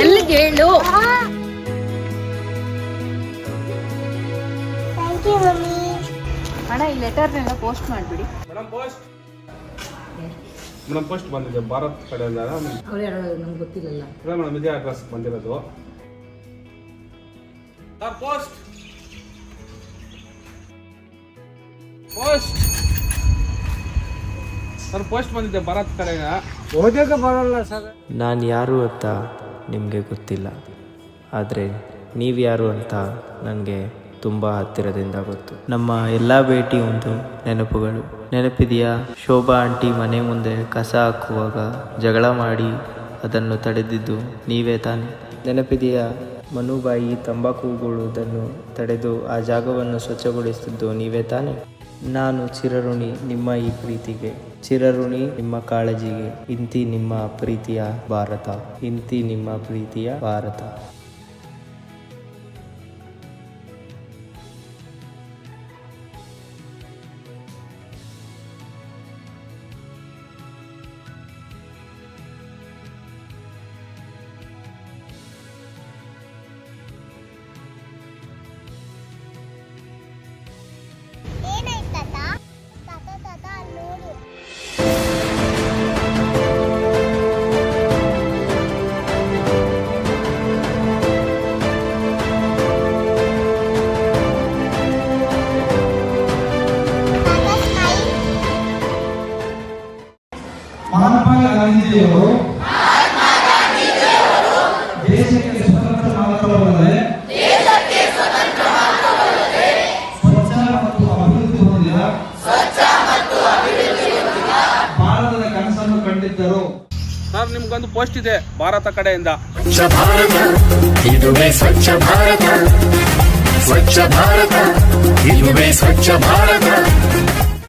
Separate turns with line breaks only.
ಎಲ್ಲಿಗೆ ಹೇಳು.
Thank you mummy.
ಅಣ್ಣ ಈ ಲೆಟರ್ನೆಲ್ಲ ಪೋಸ್ಟ್ ಮಾಡಿಬಿಡಿ.
ಮೇಡಮ್ ಪೋಸ್ಟ್ ಬಂದಿದೆ ಭಾರತ್ ಕಡೆಯಿಂದ.
ಅವ್ರು ಯಾರು ನಮ್ಗೆ ಗೊತ್ತಿಲ್ಲಲ್ಲ.
ಮೇಡಮ್ ಇದೇ ಅಡ್ರೆಸ್ ಬಂದಿರೋದು. Sir post post sir post ಬಂದಿದೆ ಭಾರತ್ ಕಡೆಯಿಂದ.
ಓದಕ್ಕೆ ಬರಲ್ಲ ಸರ್.
ನಾನು ಯಾರು ಅಂತ ನಿಮಗೆ ಗೊತ್ತಿಲ್ಲ, ಆದರೆ ನೀವು ಯಾರು ಅಂತ ನನಗೆ ತುಂಬ ಹತ್ತಿರದಿಂದ ಗೊತ್ತು. ನಮ್ಮ ಎಲ್ಲ ಭೇಟಿ ಒಂದು ನೆನಪುಗಳು. ನೆನಪಿದೆಯಾ? ಶೋಭಾ ಆಂಟಿ ಮನೆ ಮುಂದೆ ಕಸ ಹಾಕುವಾಗ ಜಗಳ ಮಾಡಿ ಅದನ್ನು ತಡೆದಿದ್ದು ನೀವೇ ತಾನೆ? ನೆನಪಿದೆಯಾ? ಮನುಬಾಯಿ ತಂಬಾಕುಗೊಳ್ಳುವುದನ್ನು ತಡೆದು ಆ ಜಾಗವನ್ನು ಸ್ವಚ್ಛಗೊಳಿಸಿದ್ದು ನೀವೇ ತಾನೆ? ನಾನು ಚಿರಋಣಿ ನಿಮ್ಮ ಈ ಪ್ರೀತಿಗೆ, ಚಿರಋಣಿ ನಿಮ್ಮ ಕಾಳಜಿಗೆ. ಇಂತಿ ನಿಮ್ಮ ಪ್ರೀತಿಯ ಭಾರತ, ಇಂತಿ ನಿಮ್ಮ ಪ್ರೀತಿಯ ಭಾರತ.
ಏನಾಯ್ತು ತಾತ? ತಾತ ತಾತ ಅಲ್ಲಿ ನೋಡು. ತಾತ ಸ್ಮೈಲ್.
ಮಹಾತ್ಮ ಗಾಂಧೀಜಿಯವರು ದೇಶಕ್ಕೆ ಸ್ವತಂತ್ರ ಮಾತ್ರವಲ್ಲದೆ ಸ್ವಚ್ಛ ಮತ್ತು ಅಭಿವೃದ್ಧಿ ಹೊಂದಿದ ಭಾರತದ ಕನಸನ್ನು ಕಂಡಿದ್ದರು.
ಸರ್ ನಿಮ್ಗೊಂದು ಪೋಸ್ಟ್ ಇದೆ ಭಾರತ ಕಡೆಯಿಂದ.
ಸ್ವಚ್ಛ ಭಾರತ ಇದುವೇ ಸ್ವಚ್ಛ ಭಾರತ, ಸ್ವಚ್ಛ ಭಾರತ ಇದುವೇ ಸ್ವಚ್ಛ ಭಾರತ.